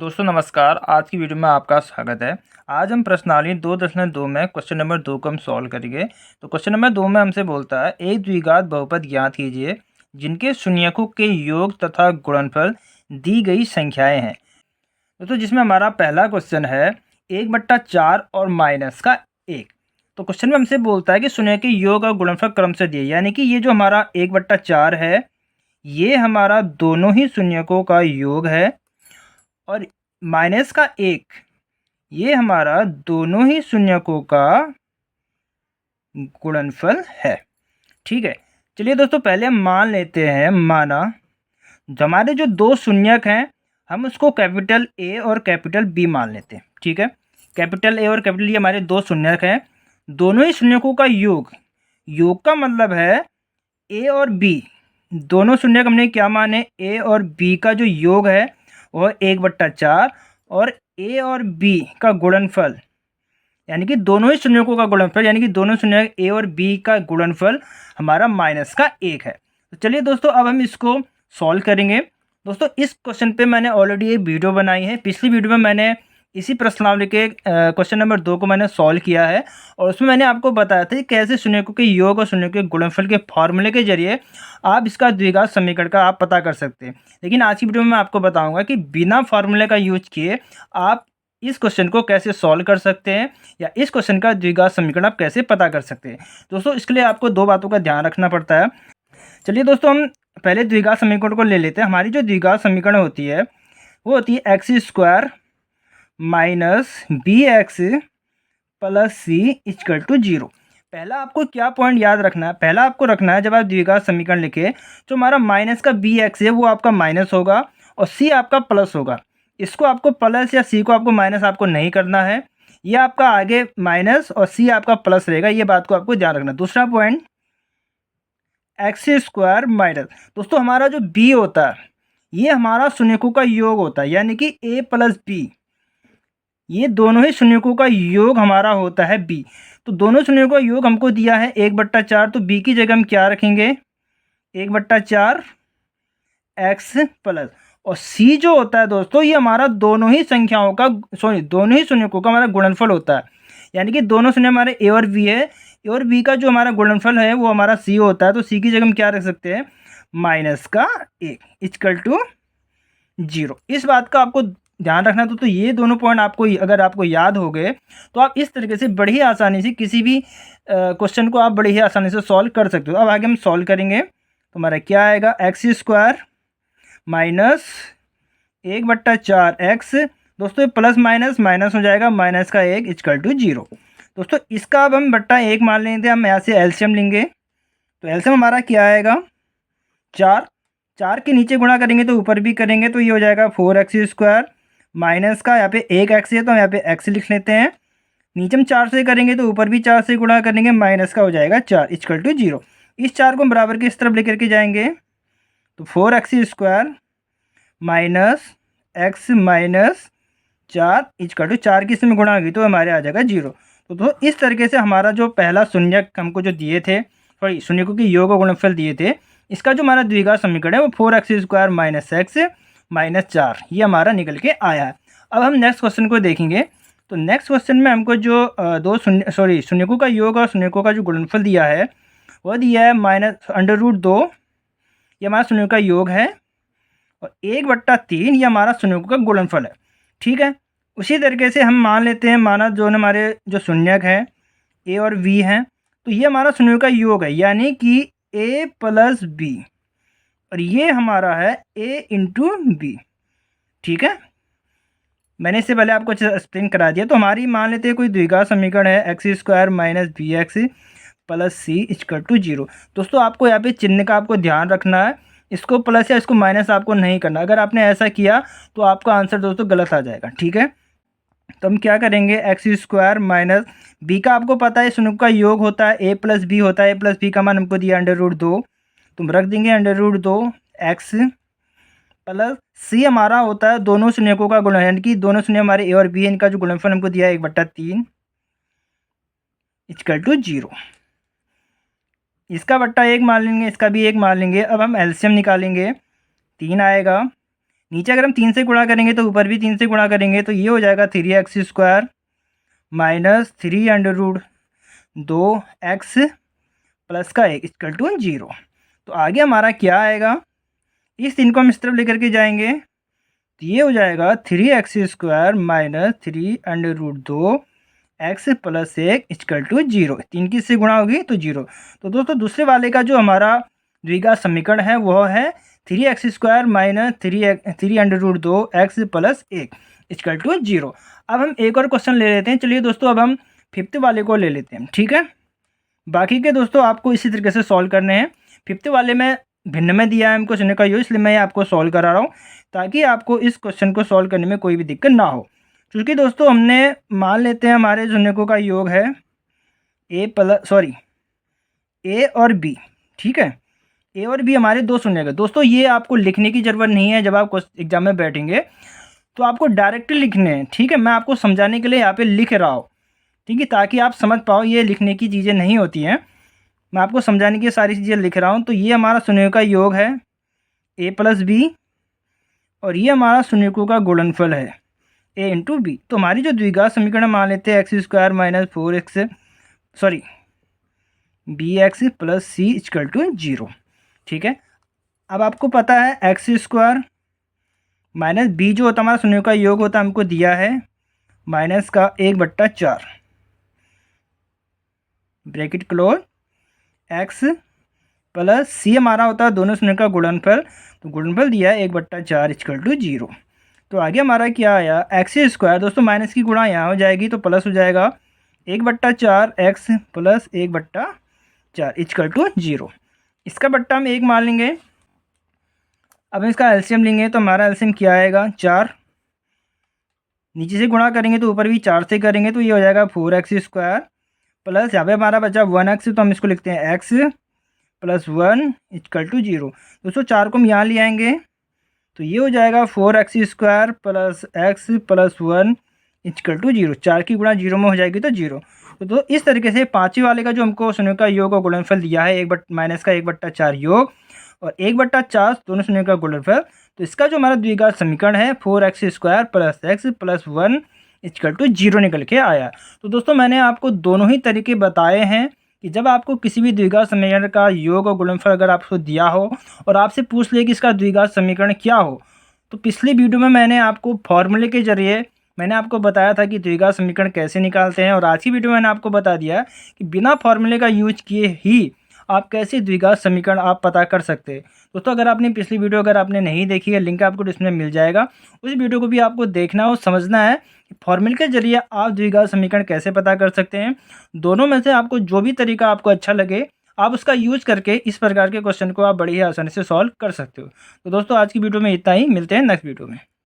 दोस्तों नमस्कार। आज की वीडियो में आपका स्वागत है। आज हम प्रश्नावली 2.2 में क्वेश्चन नंबर 2 को हम सॉल्व करेंगे। तो क्वेश्चन नंबर 2 में हमसे बोलता है एक द्विघात बहुपद ज्ञात कीजिए जिनके शून्यकों के योग तथा गुणनफल दी गई संख्याएं हैं। दोस्तों जिसमें हमारा पहला क्वेश्चन है 1/4 और माइनस का 1। तो क्वेश्चन में हमसे बोलता है कि शून्य के योग और गुणनफल क्रम से दिए, यानी कि ये जो हमारा 1/4 है ये हमारा दोनों ही शून्यकों का योग है और माइनस का 1 ये हमारा दोनों ही शून्यकों का गुणनफल है। ठीक है, चलिए दोस्तों पहले हम मान लेते हैं, माना जो हमारे जो दो शून्यक हैं हम उसको कैपिटल ए और कैपिटल बी मान लेते हैं। ठीक है, कैपिटल ए और कैपिटल बी हमारे दो शून्यक हैं, दोनों ही शून्यकों का योग। योग का मतलब है ए और बी, दोनों शून्यक हमने क्या माने, ए और बी का जो योग है वह 1/4 और ए और बी का गुणनफल यानी कि दोनों ही शून्यकों का गुणनफल, यानी कि दोनों शून्यक ए और बी का गुणनफल हमारा माइनस का 1 है। तो चलिए दोस्तों अब हम इसको सॉल्व करेंगे। दोस्तों इस क्वेश्चन पे मैंने ऑलरेडी एक वीडियो बनाई है, पिछली वीडियो में मैंने इसी प्रश्नावली के क्वेश्चन नंबर 2 को मैंने सॉल्व किया है और उसमें मैंने आपको बताया था कि कैसे शून्यकों के योग और शून्यकों के गुणनफल के फॉर्मूले के जरिए आप इसका द्विघात समीकरण का आप पता कर सकते हैं। लेकिन आज की वीडियो में मैं आपको बताऊंगा कि बिना फॉर्मूले का यूज किए आप इस क्वेश्चन को कैसे सॉल्व कर सकते हैं या इस क्वेश्चन का द्विघात समीकरण आप कैसे पता कर सकते हैं। दोस्तों इसके लिए आपको दो बातों का ध्यान रखना पड़ता है। चलिए दोस्तों हम पहले द्विघात समीकरण को ले लेते हैं। हमारी जो द्विघात समीकरण होती है वो होती है x² minus bx plus c 0। पहला आपको क्या पॉइंट याद रखना है, पहला आपको रखना है जब आप द्विघात समीकरण लिखे तो हमारा माइनस का bx है वो आपका माइनस होगा और c आपका प्लस होगा। इसको आपको प्लस या c को आपको माइनस आपको नहीं करना है, ये आपका आगे माइनस और c आपका प्लस रहेगा, ये बात को आपको ध्यान रखना। दूसरा पॉइंट x² माइनस, दोस्तों हमारा जो b होता है ये हमारा शून्यकों का योग होता है, यानी कि a प्लस b, ये दोनों ही शून्यकों का योग हमारा होता है b। तो दोनों शून्यकों का योग हमको दिया है 1/4, तो b की जगह हम क्या रखेंगे 1/4 x प्लस, और c जो होता है दोस्तों ये हमारा दोनों ही संख्याओं का दोनों ही शून्यकों का हमारा गुणनफल होता है, यानी कि दोनों शून्य हमारे a और b है, a और b का जो हमारा गुणनफल है वो हमारा c होता है। तो c की जगह हम क्या रख सकते हैं माइनस का 1 इक्वल टू 0। इस बात का आपको ध्यान रखना। तो ये दोनों पॉइंट आपको अगर आपको याद हो गए तो आप इस तरीके से बड़ी ही आसानी से किसी भी क्वेश्चन को आप बड़ी ही आसानी से सॉल्व कर सकते हो। अब आगे हम सॉल्व करेंगे तो हमारा क्या आएगा x² माइनस 1/4 x, दोस्तों प्लस माइनस माइनस हो जाएगा, माइनस का 1 इक्वल टू 0। दोस्तों इसका अब हम बट्टा 1 मान लेंगे, हम यहाँ से एलसीएम लेंगे तो एलसीएम हमारा क्या आएगा 4, 4 के नीचे गुणा करेंगे तो ऊपर भी करेंगे तो ये हो जाएगा 4x² माइनस का यहाँ पे 1x है तो हम यहाँ पे x लिख लेते हैं, नीचे हम 4 से करेंगे तो ऊपर भी 4 से गुणा करेंगे, माइनस का हो जाएगा 4 इक्वल टू 0। इस 4 को हम बराबर के इस तरफ लेकर के जाएंगे तो 4x² minus x minus 4 equal to 4 की इसमें गुणा होगी तो हमारे आ जाएगा 0। तो इस तरीके से हमारा जो पहला शून्यक हमको जो दिए थे, सॉरी शून्यकों के योग और गुणनफल दिए थे, इसका जो हमारा द्विघात समीकरण है वो 4x² माइनस x माइनस 4 ये हमारा निकल के आया है। अब हम नेक्स्ट क्वेश्चन को देखेंगे। तो नेक्स्ट क्वेश्चन में हमको जो शून्यकों का योग और शून्यकों का जो गुणनफल दिया है वह दिया है -√2, ये हमारा शून्यों का योग है, और 1/3 ये हमारा शून्यकों का गुणनफल है। ठीक है, उसी तरीके से हम मान लेते हैं, माना जो हमारे जो शून्यक हैं a और b हैं तो ये हमारा शून्यों का योग है, यानी कि a प्लस b, और ये हमारा है a इंटू बी। ठीक है, मैंने इससे पहले आपको एक्सप्लेन करा दिया। तो हमारी मान लेते हैं कोई द्विघात समीकरण है x² minus bx plus c equal to 0। दोस्तों आपको यहाँ पे चिन्ह का आपको ध्यान रखना है, इसको प्लस या इसको माइनस आपको नहीं करना, अगर आपने ऐसा किया तो आपका आंसर दोस्तों गलत आ जाएगा। ठीक है, तो हम क्या करेंगे x² माइनस b का आपको पता है शून्य का योग होता है a प्लस b होता है, a प्लस b का मान हमको दिया √2, तुम रख देंगे √2 x प्लस c हमारा होता है दोनों शून्यकों का गुणन, यानी कि दोनों शून्य हमारे a और b है, इनका जो गुणनफल हमको दिया है 1/3 इक्वल टू 0। इसका बट्टा 1 मान लेंगे, इसका भी 1 मान लेंगे। अब हम एलसीएम निकालेंगे, 3 आएगा, नीचे अगर हम 3 से गुणा करेंगे तो ऊपर भी 3 से गुणा करेंगे, तो ये हो जाएगा 3x² माइनस 3√2x प्लस का 1 इक्वल टू 0। तो आगे हमारा क्या आएगा, इस 3 को हम इस तरफ लेकर के जाएंगे, तो ये हो जाएगा 3x² minus 3√2x plus 1 equal to 0। 3 की इससे गुणा होगी तो 0। तो दोस्तों दूसरे वाले का जो हमारा द्विघात समीकरण है वह है 3x² minus 3√2x plus 1 equal to 0। अब हम एक और क्वेश्चन ले लेते हैं। चलिए दोस्तों अब हम 5th वाले को ले लेते हैं, ठीक है। बाकी के दोस्तों आपको इसी तरीके से सॉल्व करने हैं। 5th वाले में भिन्न में दिया है हमको शून्य का योग, इसलिए मैं आपको सॉल्व करा रहा हूँ ताकि आपको इस क्वेश्चन को सॉल्व करने में कोई भी दिक्कत ना हो। क्योंकि दोस्तों हमने मान लेते हैं हमारे शून्यकों का योग है ए और बी, ठीक है। ए और बी हमारे दो शून्य का। दोस्तों ये आपको लिखने की ज़रूरत नहीं है, जब आप एग्जाम में बैठेंगे तो आपको डायरेक्टली लिखने हैं, ठीक है। मैं आपको समझाने के लिए यहाँ पे लिख रहा हूँ, ठीक है, ताकि आप समझ पाओ ये लिखने की चीज़ें नहीं होती हैं। मैं आपको समझाने की सारी चीज़ें लिख रहा हूँ। तो ये हमारा शून्यों का योग है a प्लस बी, और ये हमारा शून्यकों का गुणनफल है a इंटू बी। तो हमारी जो द्विघात समीकरण मान लेते हैं x² minus 4x plus c equal to 0, ठीक है। अब आपको पता है x² माइनस बी जो होता है हमारा शून्यों का योग होता है, हमको दिया है माइनस का 1/4 ब्रैकेट क्लोज x प्लस सी हमारा होता है दोनों शून्य का गुणनफल। तो गुणनफल दिया है 1/4 इक्वल टू 0। तो आगे हमारा क्या आया, x² दोस्तों माइनस की गुणा यहाँ हो जाएगी तो प्लस हो जाएगा 1/4 x प्लस 1/4 इक्वल टू 0। इसका बट्टा हम 1 मान लेंगे। अब इसका एलसीएम लेंगे तो हमारा एलसीएम क्या आएगा, 4। नीचे से गुणा करेंगे तो ऊपर भी 4 से करेंगे तो ये हो जाएगा 4x² प्लस यहाँ पे हमारा बचा 1x, तो हम इसको लिखते हैं x प्लस 1 इक्वल टू 0। दोस्तों 4 को हम यहाँ ले आएंगे तो ये हो जाएगा 4x² plus x plus 1 equal to 0। 4 की गुणा 0 में हो जाएगी तो 0। तो इस तरीके से 5वीं वाले का जो हमको शून्य का योग और गुणनफल दिया है माइनस का 1/4 योग और 1/4 दोनों शून्य का गुणनफल। तो इसका जो हमारा द्विघात समीकरण है 4x² plus x plus 1 equal to 0 निकल के आया। तो दोस्तों मैंने आपको दोनों ही तरीके बताए हैं कि जब आपको किसी भी द्विघात समीकरण का योग और गुणनफल अगर आपको दिया हो और आपसे पूछ ले कि इसका द्विघात समीकरण क्या हो, तो पिछली वीडियो में मैंने आपको फॉर्मूले के जरिए मैंने आपको बताया था कि द्विघात समीकरण कैसे निकालते हैं, और आज की वीडियो में मैंने आपको बता दिया कि बिना फॉर्मूले का यूज किए ही आप कैसे द्विघात समीकरण आप पता कर सकते हैं। दोस्तों अगर आपने पिछली वीडियो अगर आपने नहीं देखी है, लिंक आपको डिस्प्ले में मिल जाएगा, उस वीडियो को भी आपको देखना और समझना है कि फॉर्मूले के जरिए आप द्विघात समीकरण कैसे पता कर सकते हैं। दोनों में से आपको जो भी तरीका आपको अच्छा लगे आप उसका यूज करके इस प्रकार के क्वेश्चन को आप बड़ी ही आसानी से सॉल्व कर सकते हो। तो दोस्तों आज की वीडियो में इतना ही, मिलते हैं नेक्स्ट वीडियो में।